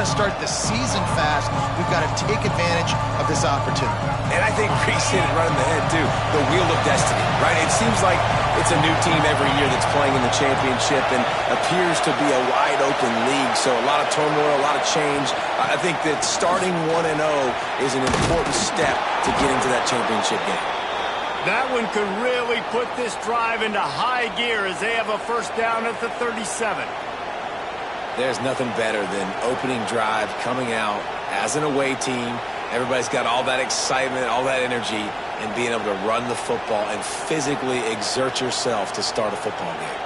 to start the season fast, we've got to take advantage of this opportunity. And I think Reese hit it right in the head, too. The wheel of destiny, right? It seems like it's a new team every year that's playing in the championship and appears to be a wide-open league. So a lot of turmoil, a lot of change. I think that starting 1-0 is an important step to getting to that championship game. That one could really put this drive into high gear as they have a first down at the 37. There's nothing better than opening drive, coming out as an away team. Everybody's got all that excitement, all that energy, and being able to run the football and physically exert yourself to start a football game.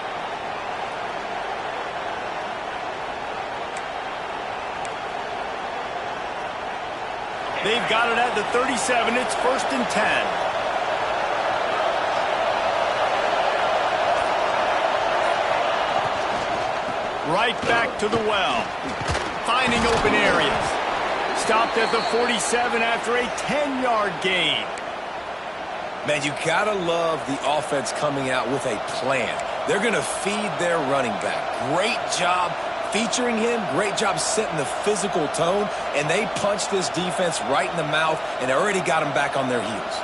They've got it at the 37. It's 1st and 10. Right back to the well. Finding open areas. Stopped at the 47 after a 10-yard gain. Man, you gotta love the offense coming out with a plan. They're gonna feed their running back. Great job featuring him. Great job setting the physical tone. And they punched this defense right in the mouth and already got them back on their heels.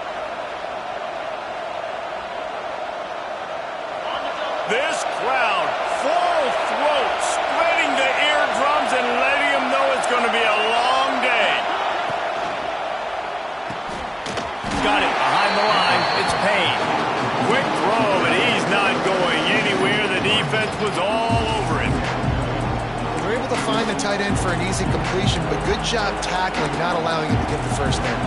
This crowd, full throat, spreading the eardrums and letting them know it's going to be a long day. Got it behind the line. It's Payne. Quick throw, but he's not going anywhere. The defense was all over him. They're able to find the tight end for an easy completion, but good job tackling, not allowing him to get the first down.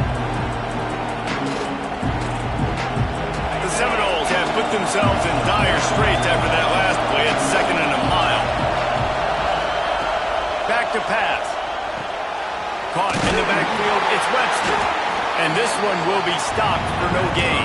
The Seminoles have put themselves in dire straits after that last play at 2nd and a mile. Back to pass. Caught in the backfield, it's Webster. And this one will be stopped for no gain.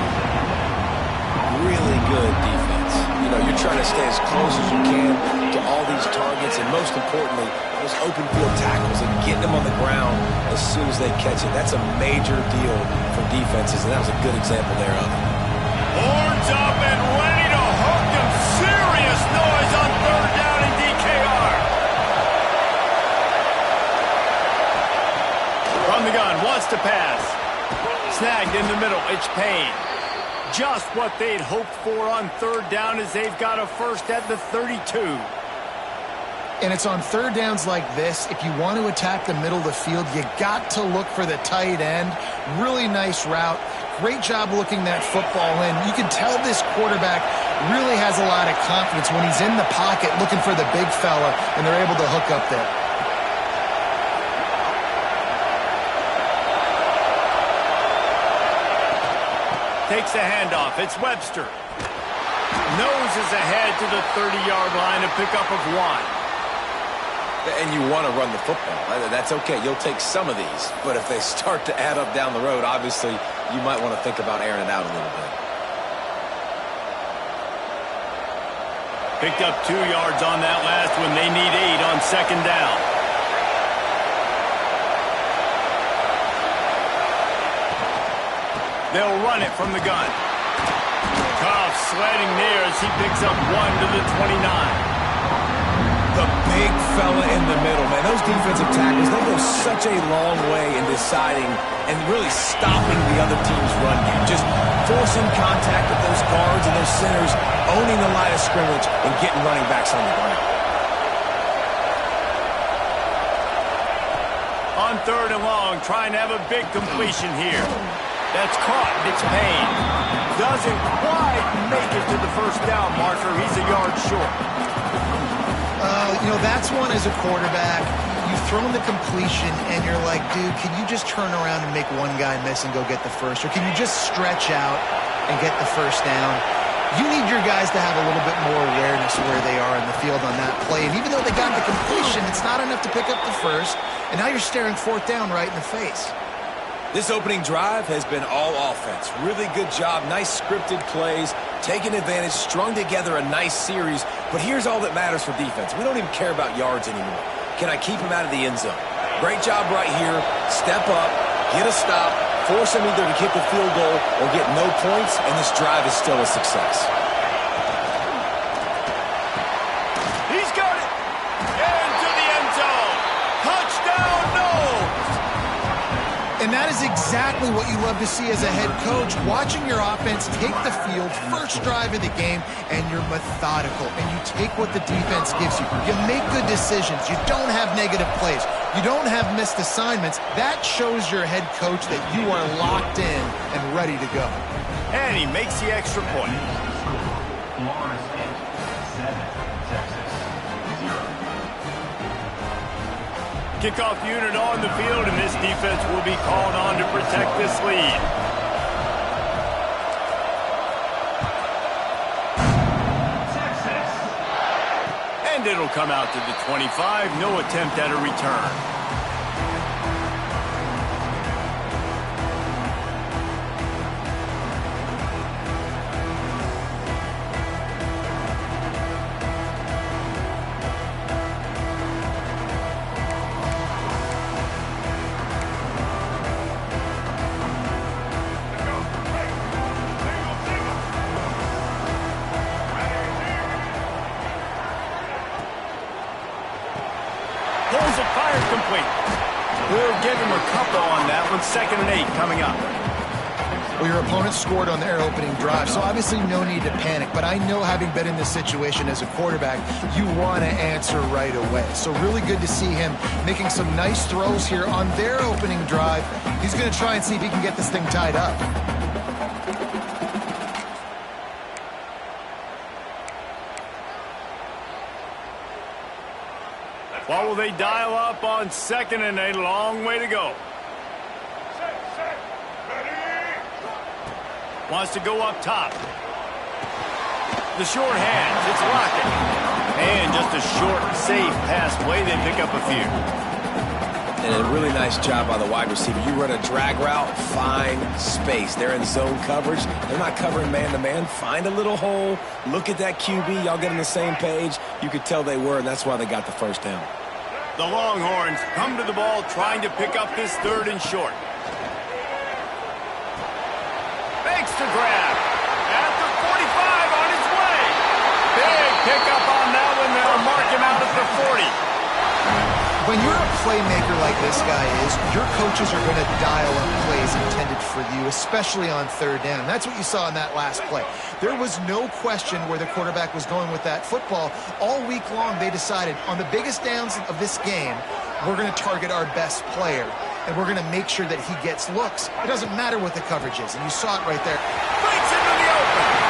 Really good defense. You know, you're trying to stay as close as you can to all these targets, and most importantly, those open field tackles and getting them on the ground as soon as they catch it. That's a major deal for defenses, and that was a good example there of it. Horns up and ready to hook him. Serious noise on 3rd down in DKR. From the gun, wants to pass. Snagged in the middle, it's Payne. Just what they'd hoped for on 3rd down as they've got a first at the 32. And it's on 3rd downs like this, if you want to attack the middle of the field, you got to look for the tight end. Really nice route. Great job looking that football in. You can tell this quarterback really has a lot of confidence when he's in the pocket looking for the big fella, and they're able to hook up there. Takes the handoff. It's Webster. Noses ahead to the 30-yard line, a pickup of 1. And you want to run the football. That's okay. You'll take some of these. But if they start to add up down the road, obviously, you might want to think about airing it out a little bit. Picked up 2 yards on that last one. They need 8 on 2nd down. They'll run it from the gun. Goff sledding near as he picks up 1 to the 29. The big fella in the middle, man. Those defensive tackles, they go such a long way in deciding and really stopping the other team's run game. Just forcing contact with those guards and those centers, owning the line of scrimmage, and getting running backs on the ground. On 3rd and long, trying to have a big completion here. That's caught. It's Payne. Doesn't quite make it to the first down marker. He's a yard short. You know, that's one as a quarterback. You've thrown the completion, and you're like, dude, can you just turn around and make one guy miss and go get the first? Or can you just stretch out and get the first down? You need your guys to have a little bit more awareness where they are in the field on that play. And even though they got the completion, it's not enough to pick up the first. And now you're staring 4th down right in the face. This opening drive has been all offense. Really good job. Nice scripted plays. Taking advantage. Strung together a nice series. But here's all that matters for defense. We don't even care about yards anymore. Can I keep him out of the end zone? Great job right here. Step up. Get a stop. Force him either to kick a field goal or get no points. And this drive is still a success. He's got it. Into the end zone. Touchdown. And that is exactly what you love to see as a head coach, watching your offense take the field, first drive of the game, and you're methodical, and you take what the defense gives you. You make good decisions. You don't have negative plays. You don't have missed assignments. That shows your head coach that you are locked in and ready to go. And he makes the extra point. Kickoff unit on the field, and this defense will be called on to protect this lead. And it'll come out to the 25. No attempt at a return. Pulls it, fires complete. We'll give him a couple on that one. 2nd and 8 coming up. Well, your opponent scored on their opening drive, so obviously no need to panic. But I know, having been in this situation as a quarterback, you want to answer right away. So really good to see him making some nice throws here on their opening drive. He's going to try and see if he can get this thing tied up. What will they dial up on 2nd and 8? Long way to go. Wants to go up top. The short hands, it's Lockett. And just a short, safe pass play. They pick up a few. And a really nice job by the wide receiver. You run a drag route, find space. They're in zone coverage. They're not covering man-to-man. Find a little hole. Look at that QB. Y'all get on the same page. You could tell they were, and that's why they got the first down. The Longhorns come to the ball trying to pick up this 3rd and short. Makes the grab. At the 45 on his way. Big pickup on that one. They'll mark him out at the 40. When you're a playmaker like this guy is, your coaches are going to dial up plays intended for you, especially on 3rd down. That's what you saw in that last play. There was no question where the quarterback was going with that football. All week long, they decided, on the biggest downs of this game, we're going to target our best player, and we're going to make sure that he gets looks. It doesn't matter what the coverage is, and you saw it right there. Breaks into the open.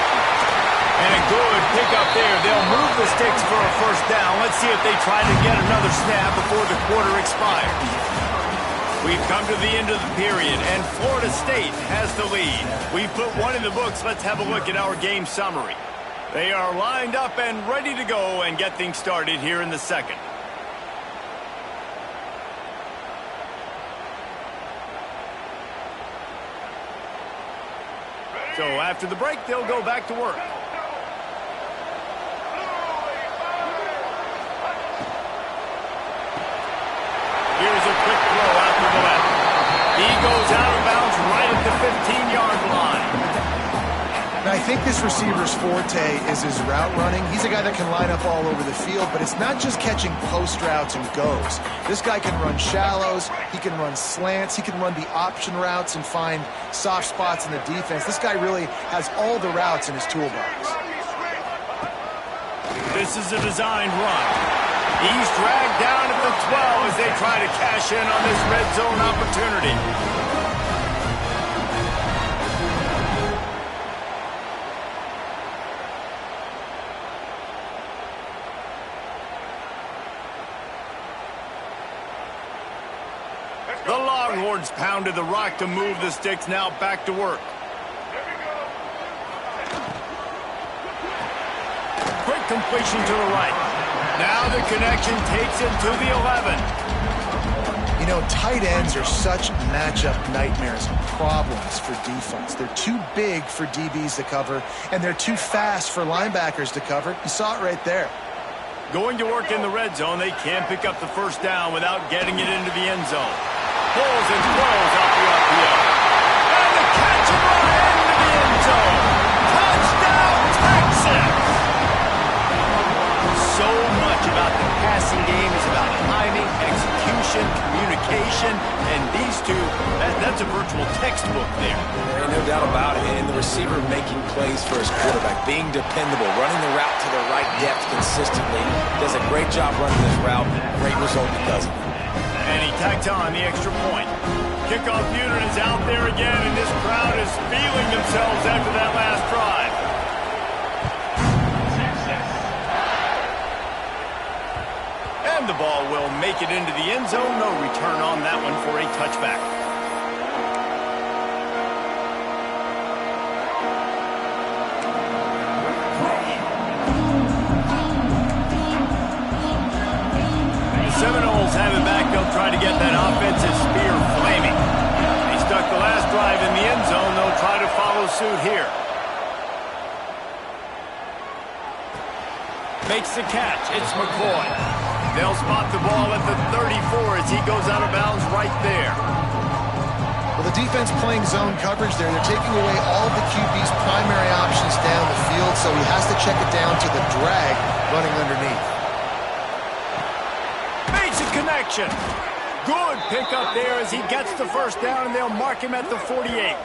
And a good pickup there. They'll move the sticks for a first down. Let's see if they try to get another snap before the quarter expires. We've come to the end of the period, and Florida State has the lead. We put one in the books. Let's have a look at our game summary. They are lined up and ready to go and get things started here in the 2nd. So after the break, they'll go back to work. Here's a quick throw out to the left. He goes out of bounds right at the 15-yard line. Now, I think this receiver's forte is his route running. He's a guy that can line up all over the field, but it's not just catching post routes and goes. This guy can run shallows, he can run slants, he can run the option routes and find soft spots in the defense. This guy really has all the routes in his toolbox. This is a designed run. He's dragged down at the 12 as they try to cash in on this red zone opportunity. The Longhorns pounded the rock to move the sticks, now back to work. Quick completion to the right. Now the connection takes him to the 11. You know, tight ends are such matchup nightmares and problems for defense. They're too big for DBs to cover, and they're too fast for linebackers to cover. You saw it right there. Going to work in the red zone, they can't pick up the first down without getting it into the end zone. Pulls and throws off the RPO. And the catch and run into the end zone. Touchdown, Texas! So much about the passing game is about timing, execution, communication. communication, and these two, that's a virtual textbook there. There ain't no doubt about it. And the receiver making plays for his quarterback, being dependable, running the route to the right depth consistently. Does a great job running this route. Great result because of it. And he tacked on the extra point. Kickoff unit is out there again, and this crowd is feeling themselves after that last drive. And the ball will make it into the end zone. No return on that one for a touchback. The Seminoles have it back. They'll try to get that offensive spear flaming. They stuck the last drive in the end zone. They'll try to follow suit here. Makes the catch. It's McCoy. They'll spot the ball at the 34 as he goes out of bounds right there. Well, the defense playing zone coverage there. They're taking away all of the QB's primary options down the field, so he has to check it down to the drag running underneath. Makes a connection. Good pickup there as he gets the first down, and they'll mark him at the 48.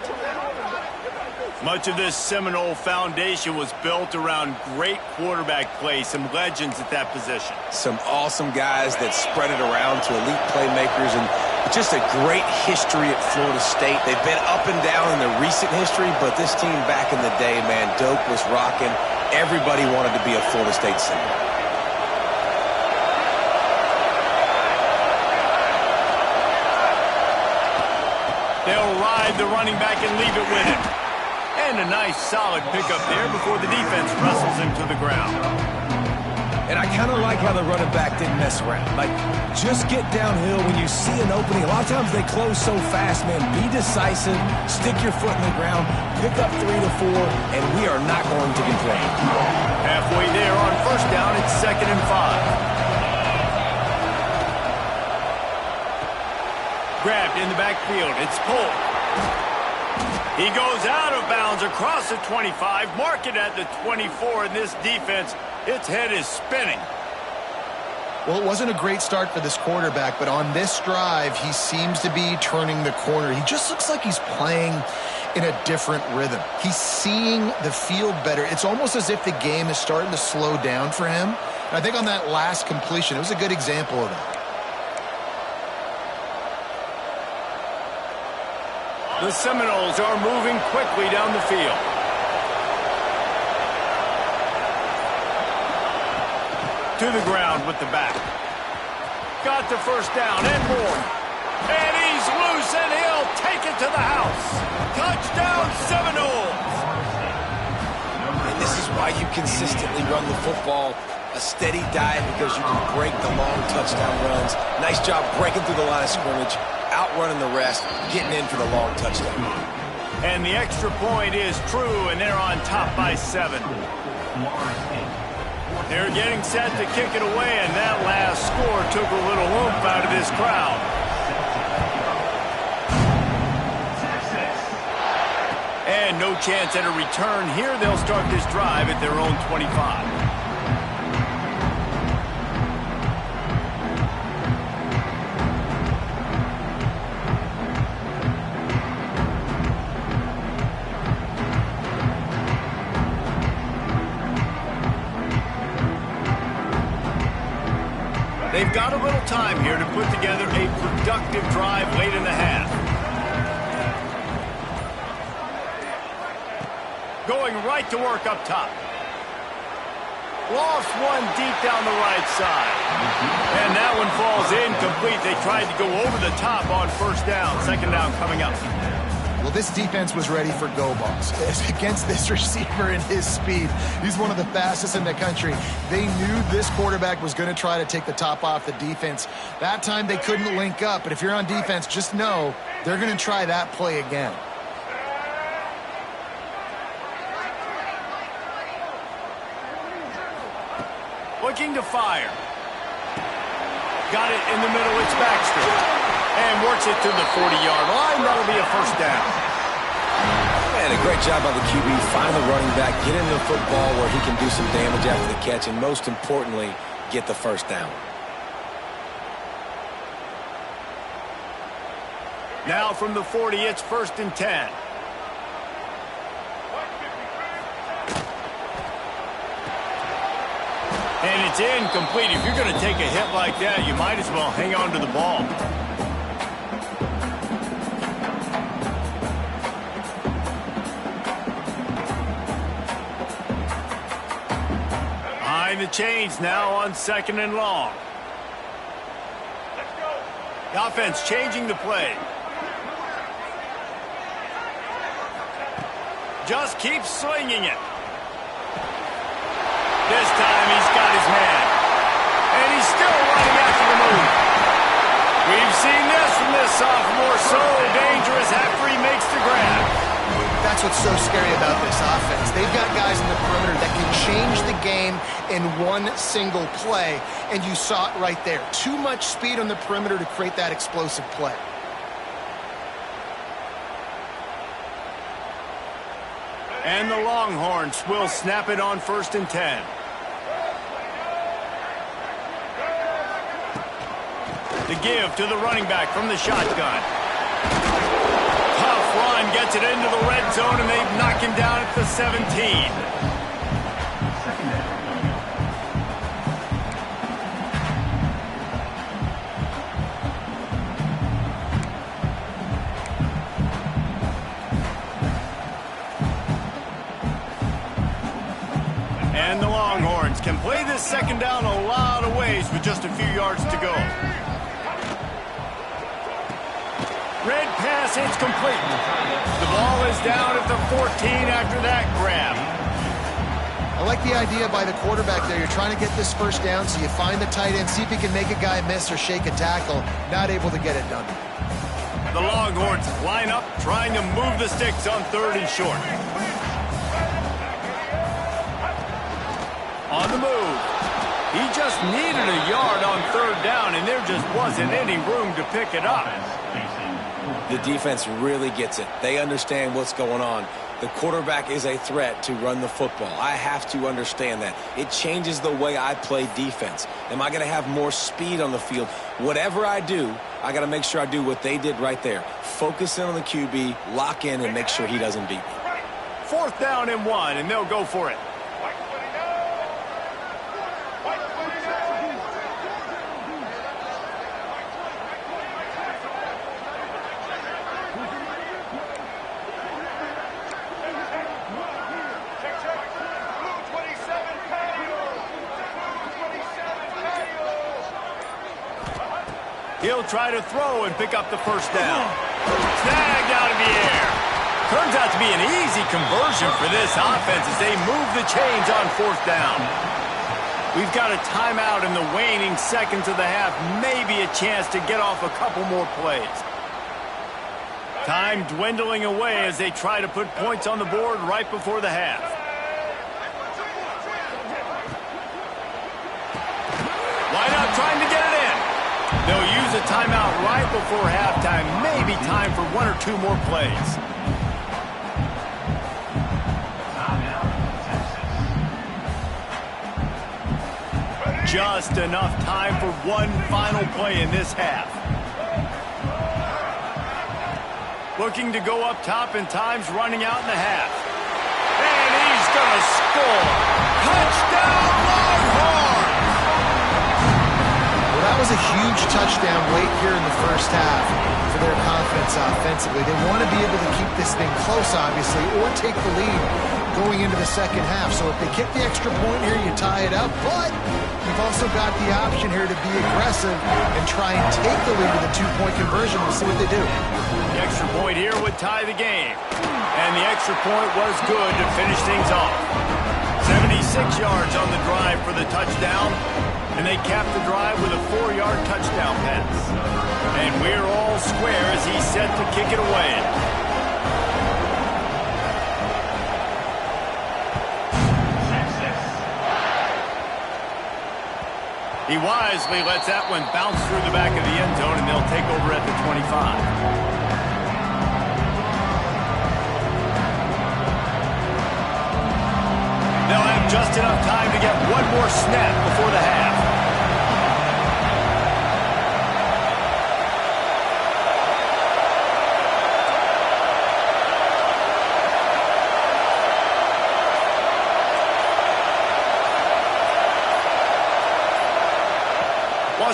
Much of this Seminole foundation was built around great quarterback play, some legends at that position. Some awesome guys that spread it around to elite playmakers, and just a great history at Florida State. They've been up and down in the recent history, but this team back in the day, man, Doak was rocking. Everybody wanted to be a Florida State Seminole. They'll ride the running back and leave it with him. And a nice, solid pickup there before the defense wrestles him to the ground. And I kind of like how the running back didn't mess around. Like, just get downhill when you see an opening. A lot of times they close so fast, man. Be decisive, stick your foot in the ground, pick up 3 to 4, and we are not going to complain. Halfway there on first down, it's 2nd and 5. Grabbed in the backfield. It's pulled. He goes out of bounds across the 25, mark it at the 24, and this defense, its head is spinning. Well, it wasn't a great start for this quarterback, but on this drive, he seems to be turning the corner. He just looks like he's playing in a different rhythm. He's seeing the field better. It's almost as if the game is starting to slow down for him. And I think on that last completion, it was a good example of that. The Seminoles are moving quickly down the field. To the ground with the back. Got the first down and more. And he's loose and he'll take it to the house. Touchdown Seminoles! And this is why you consistently run the football. A steady diet because you can break the long touchdown runs. Nice job breaking through the line of scrimmage, outrunning the rest, getting in for the long touchdown. And the extra point is true, and they're on top by 7. They're getting set to kick it away, and that last score took a little oomph out of this crowd. And no chance at a return here. They'll start this drive at their own 25. They've got a little time here to put together a productive drive late in the half. Going right to work up top. Lost one deep down the right side. And that one falls incomplete. They tried to go over the top on first down. 2nd down coming up. Well, this defense was ready for go balls against this receiver and his speed. He's one of the fastest in the country. They knew this quarterback was going to try to take the top off the defense. That time they couldn't link up, but if you're on defense, just know they're going to try that play again. Looking to fire. Got it in the middle. It's Baxter. And works it to the 40-yard line. That'll be a first down. And a great job by the QB. Find the running back. Get into the football where he can do some damage after the catch. And most importantly, get the first down. Now from the 40, it's 1st and 10. And it's incomplete. If you're going to take a hit like that, you might as well hang on to the ball. Behind the chains now on 2nd and long. The offense changing the play. Just keeps swinging it. This time he's got his man. And he's still running after the move. We've seen this from this sophomore. So dangerous after he makes the grab. That's what's so scary about this offense. They've got guys in the perimeter that can change the game in one single play. And you saw it right there. Too much speed on the perimeter to create that explosive play. And the Longhorns will snap it on 1st and 10. The give to the running back from the shotgun. Tough run, gets it into the red zone, and they knock him down at the 17. And the Longhorns can play this 2nd down a lot of ways with just a few yards to go. Red pass, it's complete. The ball is down at the 14 after that grab. I like the idea by the quarterback there. You're trying to get this 1st down, so you find the tight end, see if he can make a guy miss or shake a tackle. Not able to get it done. The Longhorns line up, trying to move the sticks on 3rd and short. On the move. He just needed a yard on 3rd down, and there just wasn't any room to pick it up. The defense really gets it. They understand what's going on. The quarterback is a threat to run the football. I have to understand that. It changes the way I play defense. Am I going to have more speed on the field? Whatever I do, I got to make sure I do what they did right there. Focus in on the QB, lock in, and make sure he doesn't beat me. 4th down and 1, and they'll go for it. He'll try to throw and pick up the 1st down. Snagged out of the air. Turns out to be an easy conversion for this offense as they move the chains on 4th down. We've got a timeout in the waning seconds of the half. Maybe a chance to get off a couple more plays. Time dwindling away as they try to put points on the board right before the half. Wide out trying to get it in. They'll use a timeout right before halftime. Maybe time for 1 or 2 more plays. Just enough time for one final play in this half. Looking to go up top, and time's running out in the half. And he's going to score. Touchdown, Longhorns! Well, that was a huge touchdown late here in the 1st half for their confidence offensively. They want to be able to keep this thing close, obviously, or take the lead going into the 2nd half. So if they kick the extra point here, you tie it up. But you've also got the option here to be aggressive and try and take the lead with a 2-point conversion. We'll see what they do. The extra point here would tie the game. And the extra point was good to finish things off. 76 yards on the drive for the touchdown. And they capped the drive with a 4-yard touchdown pass. And we're all square as he's set to kick it away. He wisely lets that one bounce through the back of the end zone, and they'll take over at the 25. They'll have just enough time to get one more snap before the half.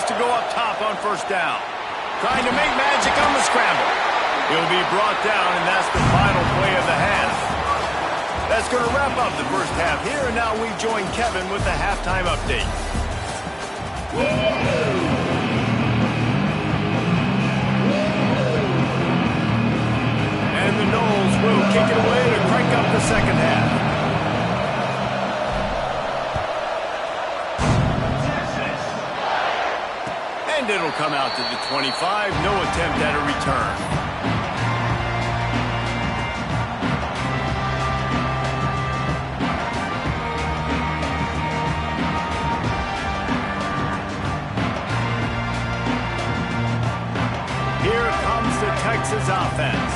to go up top on first down. Trying to make magic on the scramble. He'll be brought down, and that's the final play of the half. That's going to wrap up the first half here, and now we join Kevin with the halftime update. And the Noles will kick it away to crank up the second half. And it'll come out to the 25. No attempt at a return. Here comes the Texas offense.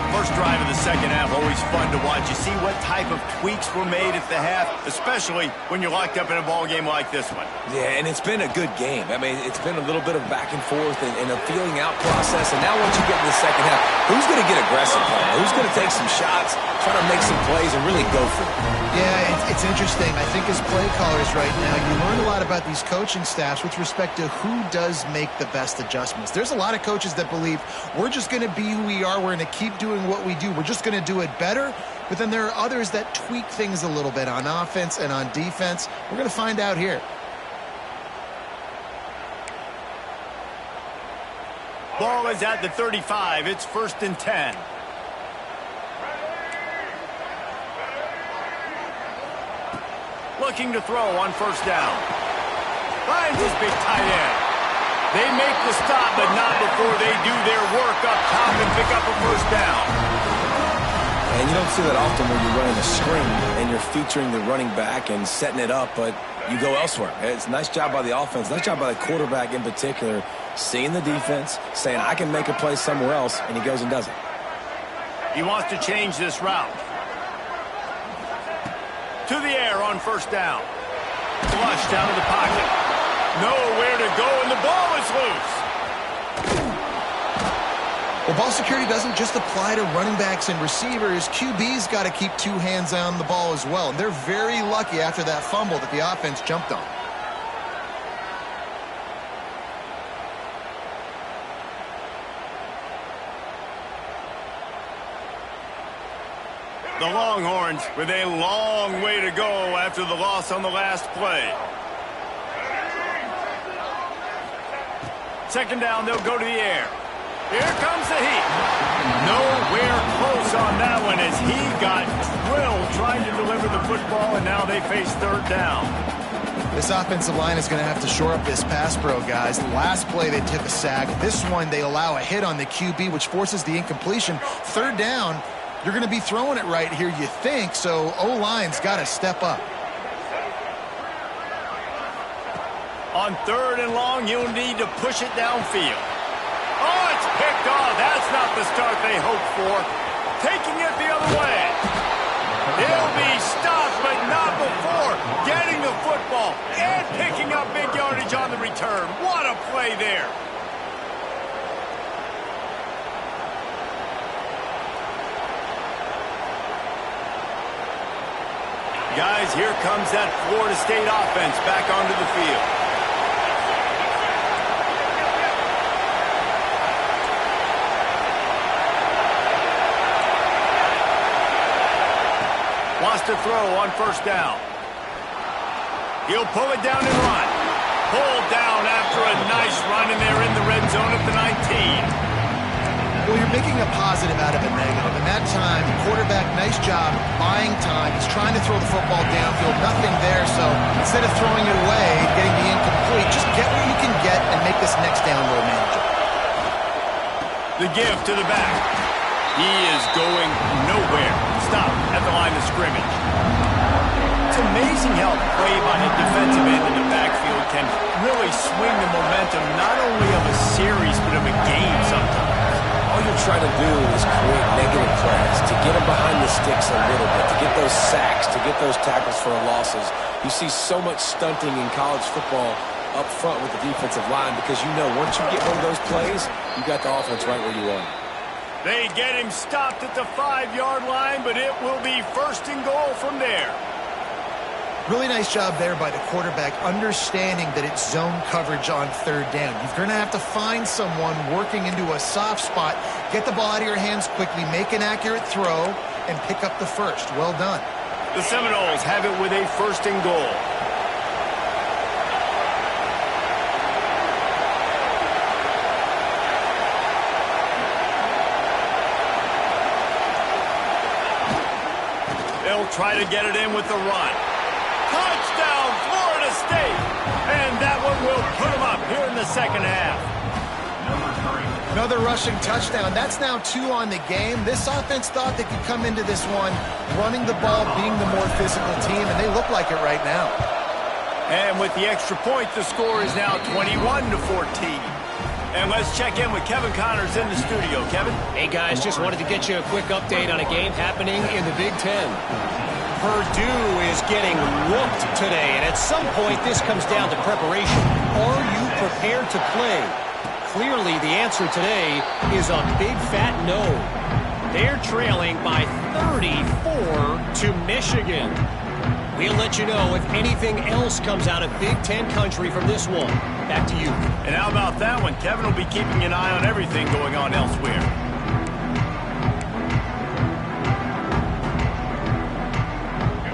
First drive of the second half, always fun to watch. You see what type of tweaks were made at the half, especially when you're locked up in a ball game like this one. Yeah, and it's been a good game. I mean, it's been a little bit of back and forth and a feeling out process. And now once you get in the second half, who's going to get aggressive? Who's going to take some shots, try to make some plays, and really go for it? Yeah, it's interesting. I think as play callers right now, you learn a lot about these coaching staffs with respect to who does make the best adjustments. There's a lot of coaches that believe we're just going to be who we are. We're going to keep doing what we do. We're just going to do it better. But then there are others that tweak things a little bit on offense and on defense. We're going to find out here. Ball is at the 35. It's 1st and 10. Looking to throw on first down. Finds his big tight end. They make the stop, but not before they do their work up top and pick up a first down. And you don't see that often when you're running a screen and you're featuring the running back and setting it up, but you go elsewhere. It's a nice job by the offense, nice job by the quarterback in particular, seeing the defense, saying, I can make a play somewhere else, and he goes and does it. He wants to change this route. To the air on first down. Flushed out of the pocket. Nowhere to go, and the ball is loose. Well, ball security doesn't just apply to running backs and receivers. QB's got to keep two hands on the ball as well. And they're very lucky after that fumble that the offense jumped on. The Longhorns with a long way to go after the loss on the last play. Second down, they'll go to the air. Here comes the heat. Nowhere close on that one as he got drilled trying to deliver the football, and now they face third down. This offensive line is going to have to shore up this pass pro, guys. The last play, they took a sack. This one, they allow a hit on the QB, which forces the incompletion. Third down, you're going to be throwing it right here, you think, so O-line's got to step up. On third and long, you'll need to push it downfield. Oh, it's picked off. That's not the start they hoped for. Taking it the other way. He'll be stopped, but not before getting the football and picking up big yardage on the return. What a play there. Guys, here comes that Florida State offense back onto the field. Wants to throw on first down. He'll pull it down and run. Pulled down after a nice run, and they're in the red zone at the 19. Well, you're making a positive out of a negative. And that time, quarterback, nice job, buying time. He's trying to throw the football downfield. Nothing there, so instead of throwing it away, getting the incomplete, just get what you can get and make this next down more manageable. The give to the back. He is going nowhere. Stop at the line of scrimmage. It's amazing how play by the defensive end in the backfield can really swing the momentum not only of a series but of a game sometimes. All you're trying to do is create negative plays, to get them behind the sticks a little bit, to get those sacks, to get those tackles for losses. You see so much stunting in college football up front with the defensive line because you know once you get one of those plays, you got the offense right where you want. They get him stopped at the 5-yard line, but it will be 1st and goal from there. Really nice job there by the quarterback, understanding that it's zone coverage on third down. You're going to have to find someone working into a soft spot, get the ball out of your hands quickly, make an accurate throw, and pick up the first. Well done. The Seminoles have it with a 1st and goal. They'll try to get it in with the run. Touchdown, Florida State! And that one will put them up here in the second half. Another rushing touchdown. That's now 2 on the game. This offense thought they could come into this one running the ball, being the more physical team, and they look like it right now. And with the extra point, the score is now 21-14. And let's check in with Kevin Connors in the studio. Kevin? Hey, guys, just wanted to get you a quick update on a game happening in the Big Ten. Purdue is getting whooped today, and at some point, this comes down to preparation. Are you prepared to play? Clearly, the answer today is a big fat no. They're trailing by 34 to Michigan. We'll let you know if anything else comes out of Big Ten country from this one. Back to you. And how about that one? Kevin will be keeping an eye on everything going on elsewhere.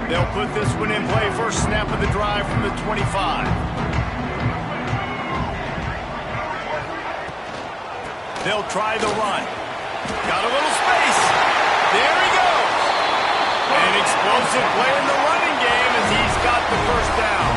They'll put this one in play. First snap of the drive from the 25. They'll try the run. Got a little space. There he goes. An explosive play in the running game as he's got the first down.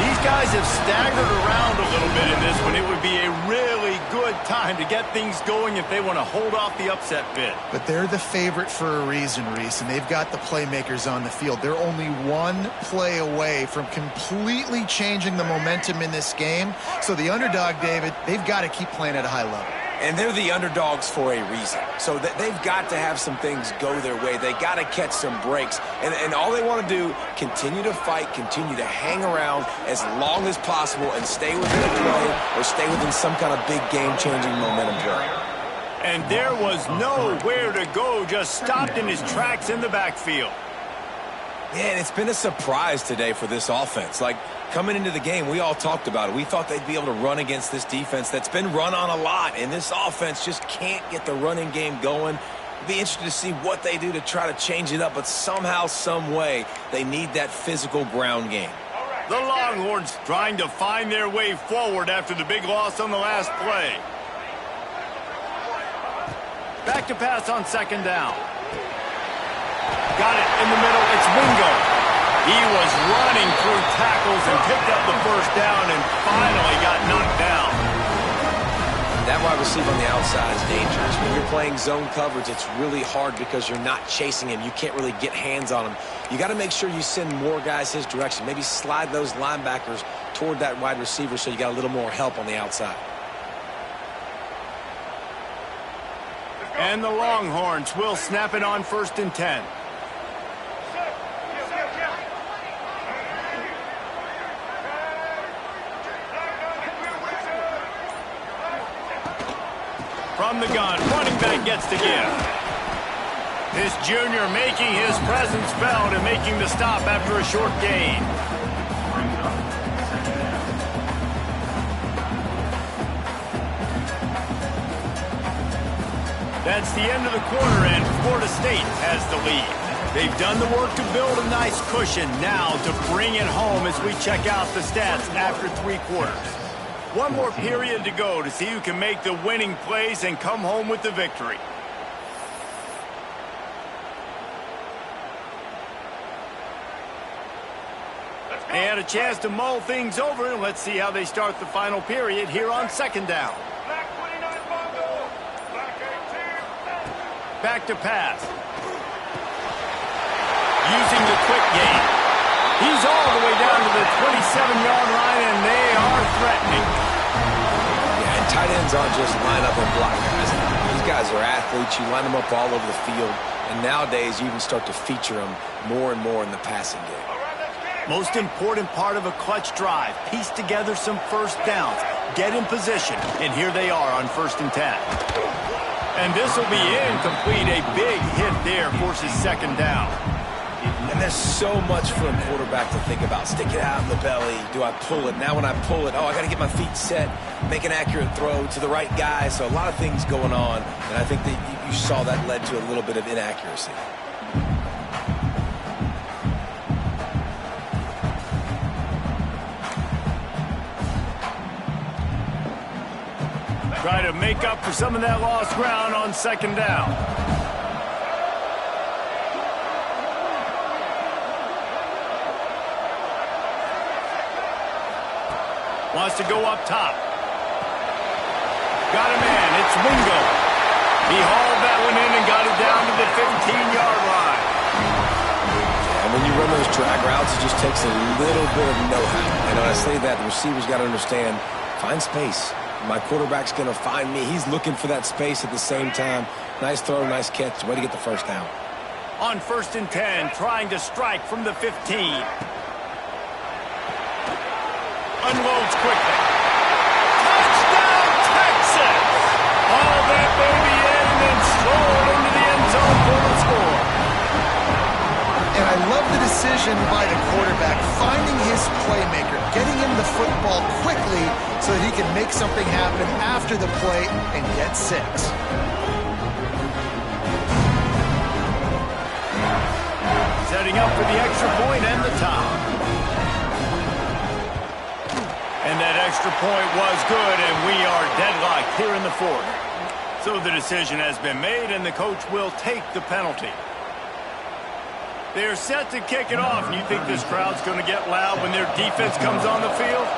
These guys have staggered around a little bit in this one. It would be a really good time to get things going if they want to hold off the upset bid. But they're the favorite for a reason, Reese, and they've got the playmakers on the field. They're only one play away from completely changing the momentum in this game. So the underdog, David, they've got to keep playing at a high level. And they're the underdogs for a reason. So they've got to have some things go their way. They got to catch some breaks. And all they want to do, continue to fight, continue to hang around as long as possible and stay within a play or stay within some kind of big game-changing momentum play. And there was nowhere to go, just stopped in his tracks in the backfield. Yeah, and it's been a surprise today for this offense. Like, coming into the game, we all talked about it. We thought they'd be able to run against this defense that's been run on a lot, and this offense just can't get the running game going. It'd be interesting to see what they do to try to change it up, but somehow, some way, they need that physical ground game. The Longhorns trying to find their way forward after the big loss on the last play. Back to pass on 2nd down. Got it in the middle. It's Wingo. He was running through tackles and picked up the first down and finally got knocked down. That wide receiver on the outside is dangerous. When you're playing zone coverage, it's really hard because you're not chasing him. You can't really get hands on him. You got to make sure you send more guys his direction. Maybe slide those linebackers toward that wide receiver so you got a little more help on the outside. And the Longhorns will snap it on 1st and 10. From the gun, running back gets the give. This junior making his presence felt and making the stop after a short gain. That's the end of the quarter, and Florida State has the lead. They've done the work to build a nice cushion. Now to bring it home as we check out the stats after 3 quarters. One more period to go to see who can make the winning plays and come home with the victory. And a chance to mull things over, and let's see how they start the final period here on 2nd down. Back to pass. Using the quick game. He's all the way down to the 27-yard line, and they are threatening. Yeah, and tight ends aren't just line up and block guys. These guys are athletes. You line them up all over the field, and nowadays you even start to feature them more and more in the passing game. Most important part of a clutch drive. Piece together some first downs. Get in position, and here they are on 1st and 10. And this will be incomplete. A big hit there forces 2nd down. And there's so much for a quarterback to think about. Stick it out in the belly. Do I pull it? Now when I pull it, I got to get my feet set, make an accurate throw to the right guy. So a lot of things going on, and I think that you saw that led to a little bit of inaccuracy. Try to make up for some of that lost ground on second down. Wants to go up top. Got a man. It's Wingo. He hauled that one in and got it down to the 15-yard line. And when you run those drag routes, it just takes a little bit of know-how. And when I say that, the receiver's got to understand, find space. My quarterback's going to find me. He's looking for that space at the same time. Nice throw, nice catch. Way to get the first down. On 1st and 10, trying to strike from the 15. Unloads quickly. Touchdown, Texas! All that baby in and then strolled into the end zone for the score. And I love the decision by the quarterback, finding his playmaker, getting him the football quickly so that he can make something happen after the play and get 6. Setting up for the extra point and the tie. And that extra point was good, and we are deadlocked here in the 4th. So the decision has been made, and the coach will take the penalty. They're set to kick it off, and you think this crowd's going to get loud when their defense comes on the field?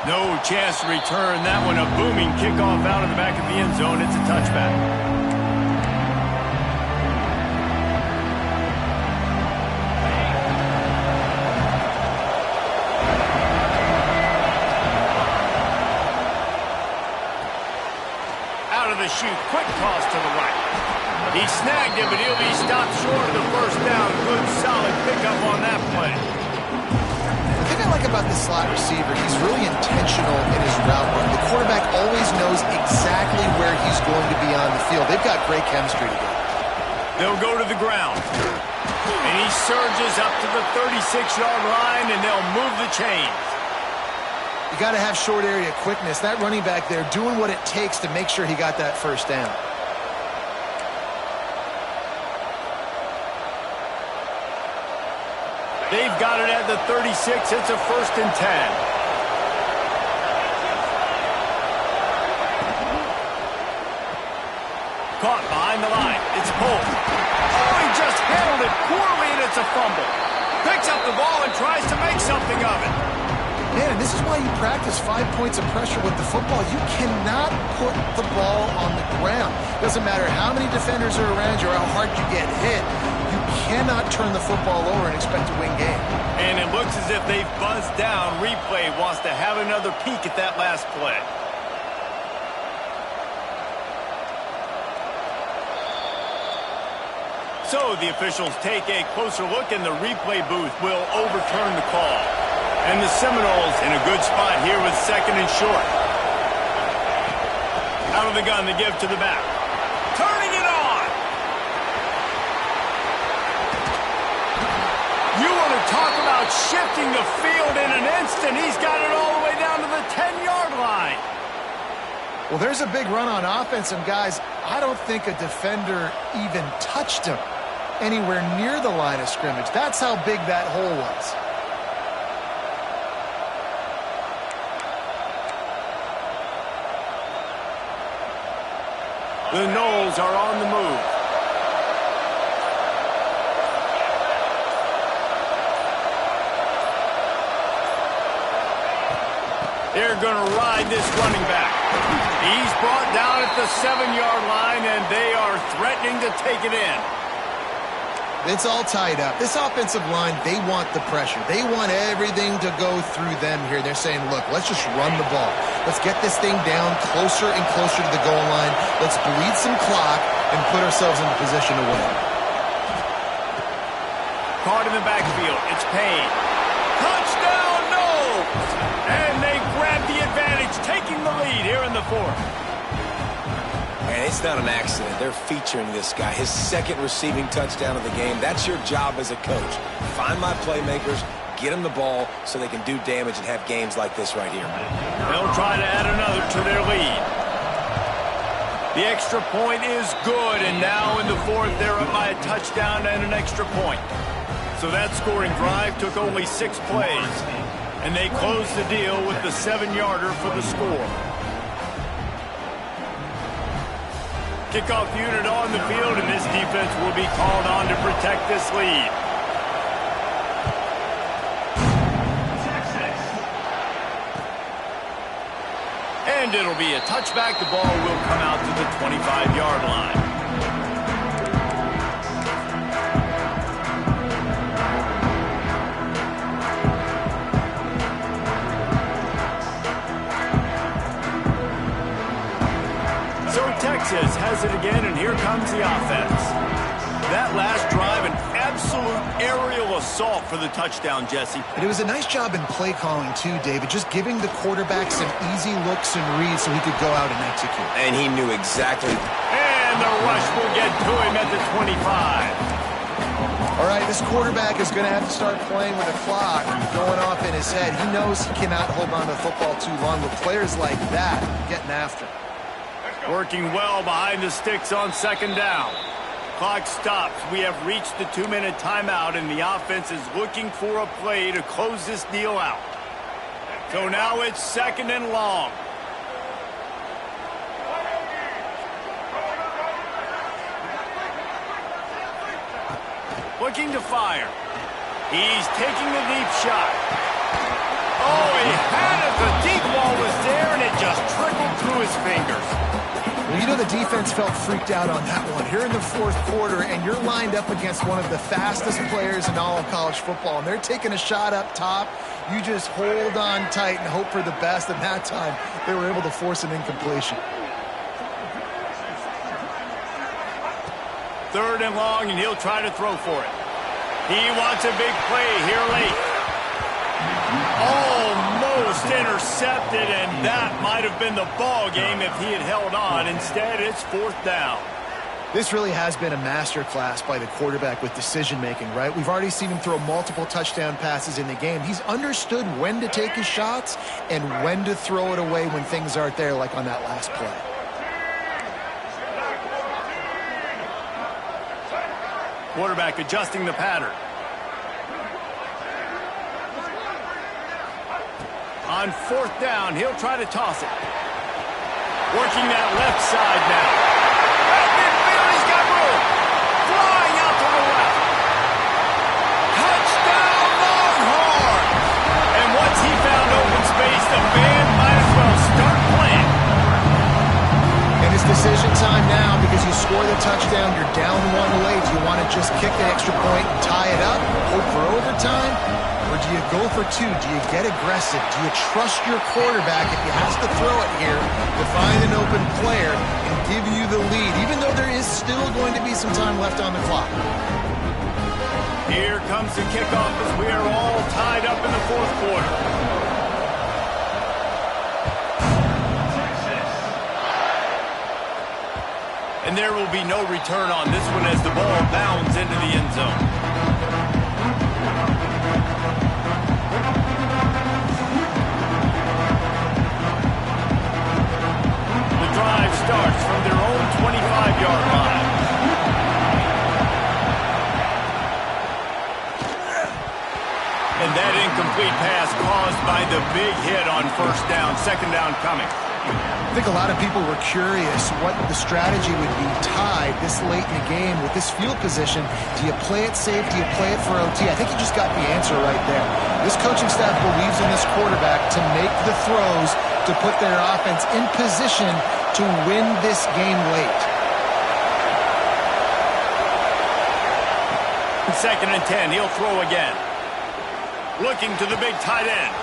No chance to return that one. A booming kickoff out of the back of the end zone. It's a touchback. Shoot, quick toss to the right. He snagged it, but he'll be stopped short of the first down. Good, solid pickup on that play. The thing I like about the slot receiver, he's really intentional in his route run. The quarterback always knows exactly where he's going to be on the field. They've got great chemistry together. They'll go to the ground. And he surges up to the 36-yard line, and they'll move the chains. You got to have short area quickness. That running back there doing what it takes to make sure he got that first down. They've got it at the 36. It's a 1st and 10. Caught behind the line. It's pulled. Oh, he just handled it poorly, and it's a fumble. Picks up the ball and tries to make something of it. Man, and this is why you practice 5 points of pressure with the football. You cannot put the ball on the ground. Doesn't matter how many defenders are around you or how hard you get hit. You cannot turn the football over and expect to win game. And it looks as if they've buzzed down. Replay wants to have another peek at that last play. So the officials take a closer look, and the replay booth will overturn the call. And the Seminoles in a good spot here with 2nd and short. Out of the gun, they give to the back. Turning it on! You want to talk about shifting the field in an instant. He's got it all the way down to the 10-yard line. Well, there's a big run on offense, and guys, I don't think a defender even touched him anywhere near the line of scrimmage. That's how big that hole was. The Noles are on the move. They're going to ride this running back. He's brought down at the 7-yard line, and they are threatening to take it in. It's all tied up. This offensive line, they want the pressure. They want everything to go through them here. They're saying, look, let's just run the ball. Let's get this thing down closer and closer to the goal line. Let's bleed some clock and put ourselves in a position to win. Caught in the backfield. It's Payne. Touchdown, no! And they grab the advantage, taking the lead here in the 4th. It's not an accident. They're featuring this guy. His second receiving touchdown of the game. That's your job as a coach. Find my playmakers, get them the ball so they can do damage and have games like this right here. They'll try to add another to their lead. The extra point is good, and now in the fourth, they're up by a touchdown and an extra point. So that scoring drive took only 6 plays, and they closed the deal with the 7-yarder for the score. Kickoff unit on the field, and this defense will be called on to protect this lead. And it'll be a touchback. The ball will come out to the 25-yard line. So Texas has it again, and here comes the offense. That last drive, an absolute aerial assault for the touchdown, Jesse. And it was a nice job in play calling, too, David, just giving the quarterback some easy looks and reads so he could go out and execute. And he knew exactly. And the rush will get to him at the 25. All right, this quarterback is going to have to start playing with a clock going off in his head. He knows he cannot hold on to the football too long, but players like that getting after him. Working well behind the sticks on second down. Clock stops. We have reached the 2-minute timeout, and the offense is looking for a play to close this deal out. So now it's 2nd and long. Looking to fire. He's taking the deep shot. Oh, he had it. The deep ball was there, and it just trickled through his fingers. Well, you know the defense felt freaked out on that one. Here in the fourth quarter, and you're lined up against one of the fastest players in all of college football, and they're taking a shot up top. You just hold on tight and hope for the best, and that time they were able to force an incompletion. 3rd and long, and he'll try to throw for it. He wants a big play here late. Almost intercepted, and that might have been the ball game if he had held on. Instead, it's 4th down. This really has been a masterclass by the quarterback with decision-making, right? We've already seen him throw multiple touchdown passes in the game. He's understood when to take his shots and when to throw it away when things aren't there, like on that last play. Quarterback adjusting the pattern. On 4th down, he'll try to toss it. Working that left side now. Right midfield, he's got room. Flying out to the left. Touchdown, Longhorn! And once he found open space, the band might as well start playing. And it's decision time now because you score the touchdown, you're down 1 late. Do you want to just kick the extra point and tie it up, hope for overtime? Or do you go for 2? Do you get aggressive? Do you trust your quarterback if he has to throw it here to find an open player and give you the lead, even though there is still going to be some time left on the clock? Here comes the kickoff as we are all tied up in the 4th quarter. And there will be no return on this one as the ball bounds into the end zone. Drive starts from their own 25-yard line. And that incomplete pass caused by the big hit on 1st down, 2nd down coming. I think a lot of people were curious what the strategy would be tied this late in the game with this field position. Do you play it safe? Do you play it for OT? I think you just got the answer right there. This coaching staff believes in this quarterback to make the throws to put their offense in position to win this game late. 2nd and 10, he'll throw again. Looking to the big tight end.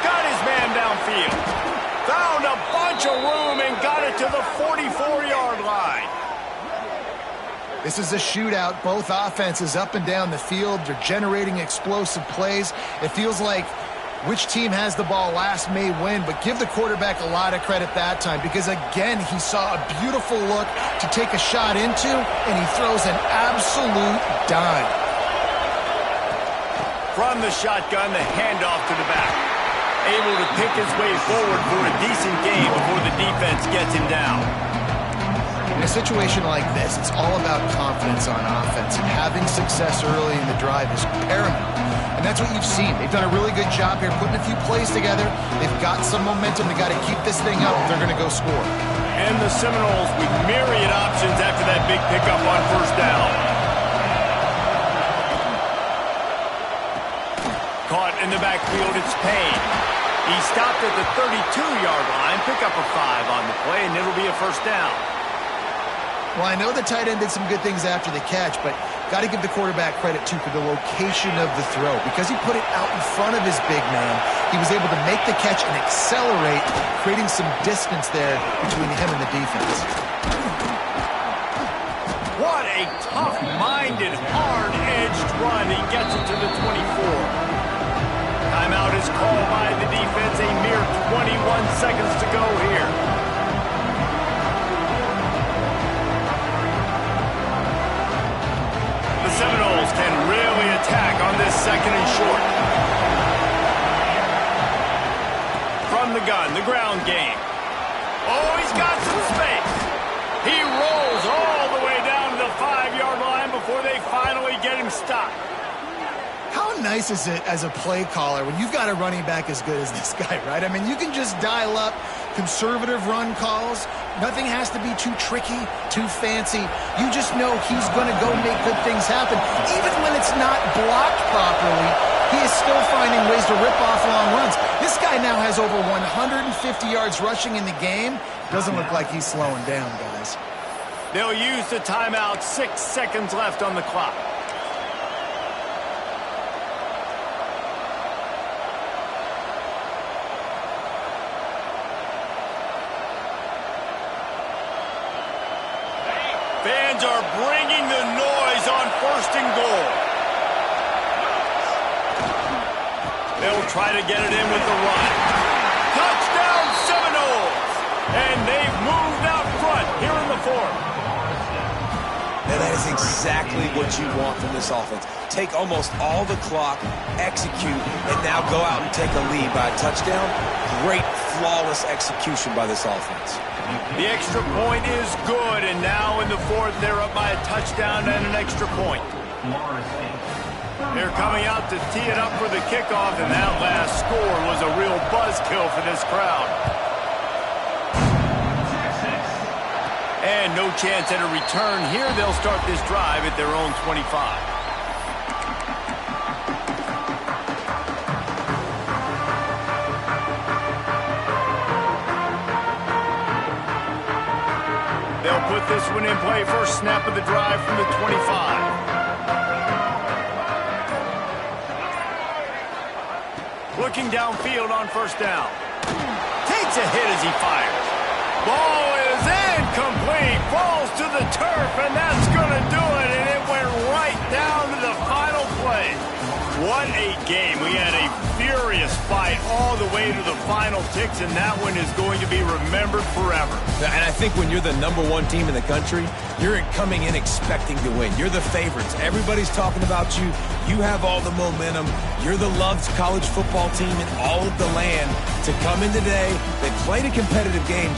Got his man downfield. Found a bunch of room and got it to the 44-yard line. This is a shootout. Both offenses up and down the field. They're generating explosive plays. It feels like Which team has the ball last may win, but give the quarterback a lot of credit that time because, again, he saw a beautiful look to take a shot into, and he throws an absolute dime. From the shotgun, the handoff to the back. Able to pick his way forward for a decent gain before the defense gets him down. In a situation like this, it's all about confidence on offense, and having success early in the drive is paramount. And that's what you've seen. They've done a really good job here putting a few plays together. They've got some momentum. They've got to keep this thing up if they're going to go score. And the Seminoles with myriad options after that big pickup on first down. Caught in the backfield, it's Payne. He stopped at the 32-yard line, pick up a 5 on the play, and it'll be a first down. Well, I know the tight end did some good things after the catch, but got to give the quarterback credit, too, for the location of the throw. Because he put it out in front of his big man, he was able to make the catch and accelerate, creating some distance there between him and the defense. What a tough-minded, hard-edged run. He gets it to the 24. Timeout is called by the defense. A mere 21 seconds to go here. The Seminoles can really attack on this second and short. From the gun, the ground game. Oh, he's got some space. He rolls all the way down to the 5-yard line before they finally get him stopped. How nice is it as a play caller when you've got a running back as good as this guy, right? I mean, you can just dial up conservative run calls. Nothing has to be too tricky, too fancy. You just know he's going to go make good things happen. Even when it's not blocked properly, he is still finding ways to rip off long runs. This guy now has over 150 yards rushing in the game. Doesn't look like he's slowing down, guys. They'll use the timeout. 6 seconds left on the clock. Fans are bringing the noise on first and goal. They'll try to get it in with the run. Touchdown Seminoles! And they've moved out front here in the fourth. And that is exactly what you want from this offense. Take almost all the clock, execute, and now go out and take a lead by a touchdown. Great, flawless execution by this offense. The extra point is good, and now in the fourth, they're up by a touchdown and an extra point. They're coming out to tee it up for the kickoff, and that last score was a real buzzkill for this crowd. And no chance at a return here. They'll start this drive at their own 25. They'll put this one in play. First snap of the drive from the 25. Looking downfield on first down. Takes a hit as he fires. Ball is incomplete. Falls to the turf, and that's going to do it. And it went right down to the final play. What a game. We had a furious fight all the way to the final ticks, and that one is going to be remembered forever. And I think when you're the #1 team in the country, you're coming in expecting to win. You're the favorites. Everybody's talking about you. You have all the momentum. You're the loved college football team in all of the land. To come in today, they played a competitive game.